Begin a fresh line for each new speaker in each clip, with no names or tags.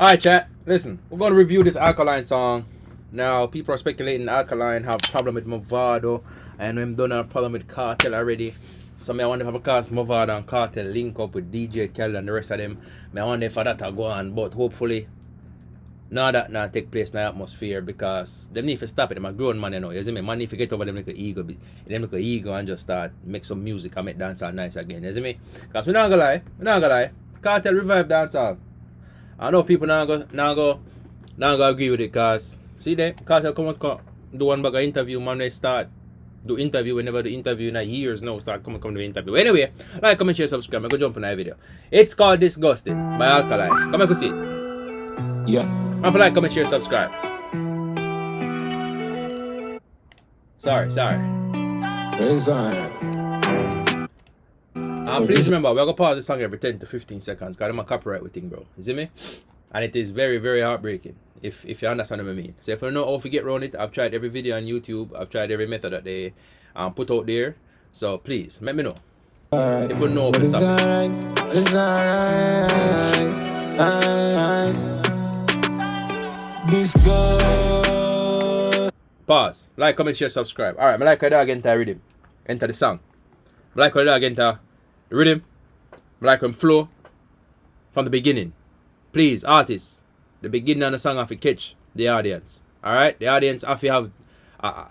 Alright, chat. Listen, we're going to review this Alkaline song. Now, people are speculating Alkaline have a problem with Movado, and them done have a problem with Cartel already. So, I wonder if because Movado and Cartel link up with DJ Kelly and the rest of them, I wonder if that will go on. But hopefully, none of that not take place in the atmosphere because they need to stop it. They're a grown man, you know. You see me? Man need to get over them little ego, and just start make some music and make dancehall nice again. You see me? Because we're not gonna lie, Cartel revive dancehall. I know people now go agree with it because see there, Cartel come do one back interview, man. They start do interview whenever the interview in years now start come to interview. Anyway, like, comment, share, subscribe. I go jump on that video. It's called Disgusting by Alkaline. Come and see it.
Yeah.
Don't forget, like, comment, share, subscribe. Sorry. Please remember, we're going to pause the song every 10 to 15 seconds because I'm a copyright with thing, bro. You see me? And it is very, very heartbreaking if you understand what I mean. So if you don't know how to get around it, I've tried every video on YouTube. I've tried every method that they put out there. So please, let me know. If you know how to stop it.
It's alright. This girl.
Pause. Like, comment, share, subscribe. Alright, I like how dog enter rhythm. Enter the song. I like how dog enter the rhythm. I like him flow from the beginning. Please, artists, the beginning of the song have to catch the audience. Alright? The audience have to have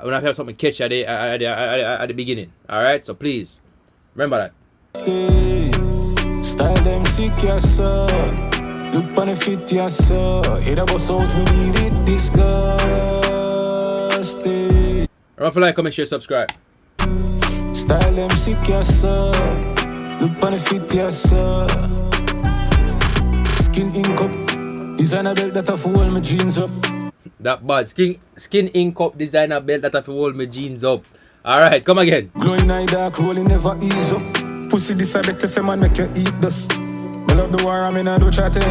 when I have something catch at the beginning. Alright? So please, remember that.
Style them sick, yes, sir. Look on the fit, yes, sir. Hit up us out, we need it disgusting.
Remember to like, comment, share, subscribe.
Style them sick, yes, sir. Look on the fit, yes, sir. Skin ink up. Designer belt that have hold my jeans up.
That bad. Skin ink up designer belt that have hold my jeans up. Alright, come again.
Glowing eye dark, rolling never ease up. Pussy this I beg to say man make you eat dust. I love the war, I mean I do chatting.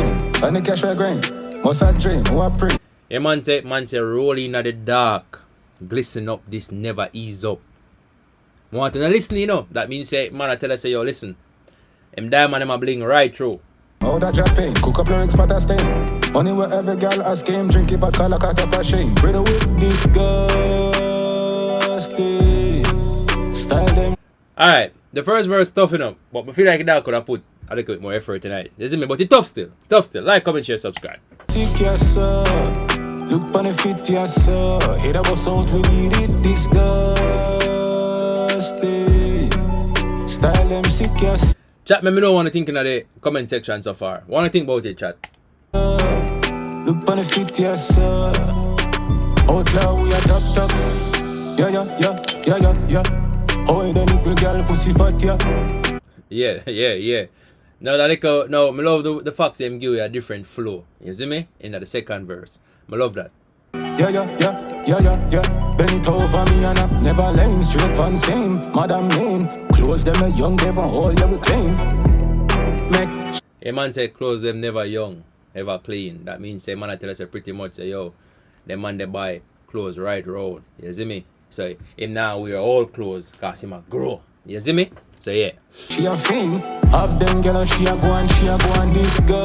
And the cash I grind. Must I drain, who I pray.
Yeah, man say rolling at the dark. Glisten up, this never ease up. Want to listen, you know. That means say man I tell us say yo listen. Them diamond them a bling right through.
Oh that dropping, cook up lyrics but I stain. Money where every girl ask him, drink it but call a cat up a shame. Brother with disgusting. Style them.
Alright, the first verse tough enough, but I feel like that could have put a little bit more effort tonight. You see me? But it's tough still. Like, comment, share, subscribe.
Sick, yes, sir. Look on the fit, yes, sir. Hit up us out, we need it disgusting. Style them sick, yes.
Chat, let me know what you think in the comment section so far. What you think about it, chat?
Look on the fit, yes, sir. Outlaw, we are top. Yeah. Oh, the nipple girl, pussy fat, yeah.
Yeah. Now, I love the fact them give you a different flow. You see me? In the second verse. I love that.
Yeah. Bend it over me and up. Never lame, straight from same. Madam name. Close them a young, never hold, yeah, we claim.
A man say close them never young, ever clean. That means say man I tell us pretty much say yo, the man they buy clothes right round. You see me? So him now we are all clothes cause him a grow. You see me? So yeah.
She a fiend. Have them girl and she a go and disgusting.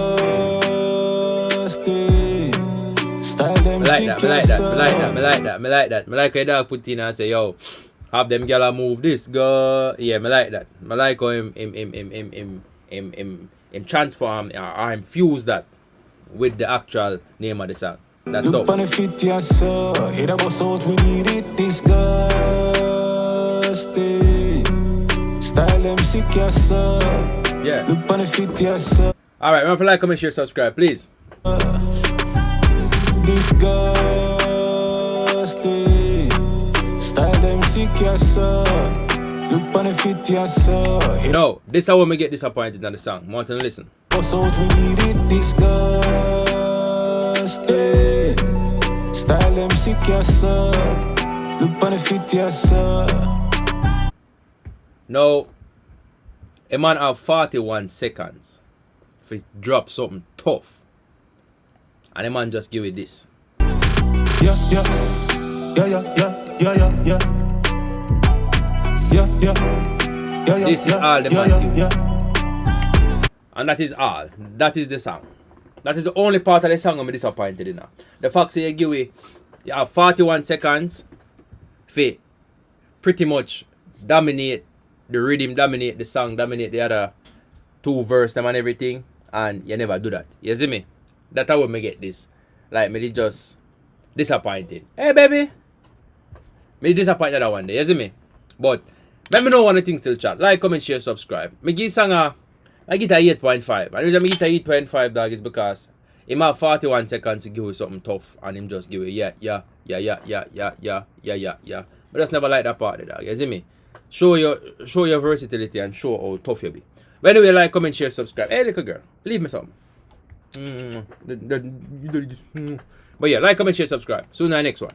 Style them
I like that. I like how dog put in and say yo, have them girl and move this go. Yeah, I like that. I like how him transform or infuse that with the actual name of the song. That's
look on the fit, yes, sir. Hit up us out, we need it disgusting. Style them sick, yes, sir.
Yeah.
Look on the fit, yes, sir.
Alright, remember to like, comment, share, subscribe, please.
Disgusting. Style them sick, yes, sir. Look on the fit, yes, sir.
No, this is how we get disappointed in the song. Want to listen?
Us out, we need it disgusting. Style them sick, yes, sir. Look on the fit, yes, sir.
Now, a man have 41 seconds if he drop something tough. And a man just give it this.
Yeah.
This is all the man give. And that is all. That is the song. That is the only part of the song I'm disappointed in. The fact that you have 41 seconds for pretty much dominate the rhythm, dominate the song, dominate the other two verse them and everything, and you never do that. You see me? That's how me get this. Like me just disappointed. Hey baby, me disappointed that one day. You see me? But let me know one of the things still chat. Like, comment, share, subscribe. Me give song I get a 8.5. And the reason I get a 8.5 dog is because him have 41 seconds to give you something tough and him just give you yeah. But just never like that part of the dog. You see me? Show your versatility and show how tough you be. But anyway, like, comment, share, subscribe. Hey little girl, leave me something. But yeah, like, comment, share, subscribe. See you in the next one.